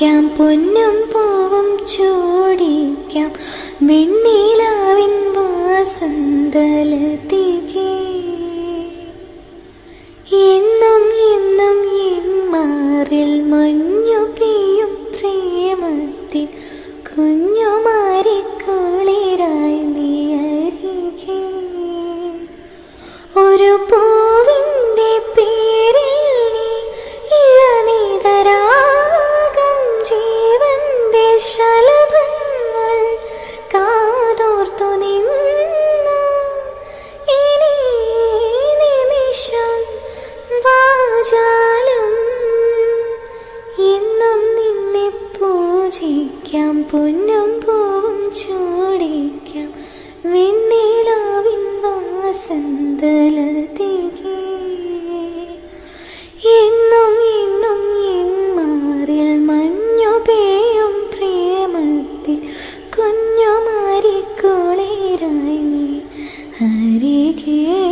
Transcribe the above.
പൂജിക്കാം, പൊന്നും പൂവും ചൂടിക്കാം, വെണ്ണിലാവിൻ വാസന്തലതികെ. എന്നും എന്നും എൻ മാറിൽ മഞ്ഞു പെയ്യും പ്രേമത്തിൽ കുഞ്ഞുമാരിക്കുളിരായി നീ അരികെ. ഒരു പൂവിൻ്റെ പേരിൽ നീ ഇളനീതരാഗം, ജീവന്റെ ശലഭങ്ങൾ കാതോർത്തു നിന്നു. ഇനി നിമിഷം വാചാലം എന്നും നിന്നെ പൂജിക്കാം, പൊന്നും പൂവും ചൂടിക്കാം, വെണ്ണിലാവിൻ വാസന്തലതികെ. എന്നും എന്നും എൻ മാറിൽ മഞ്ഞു പെയ്യും പ്രേമത്തിൽ കുഞ്ഞുമാരിക്കുളിരായി നീ അരികെ.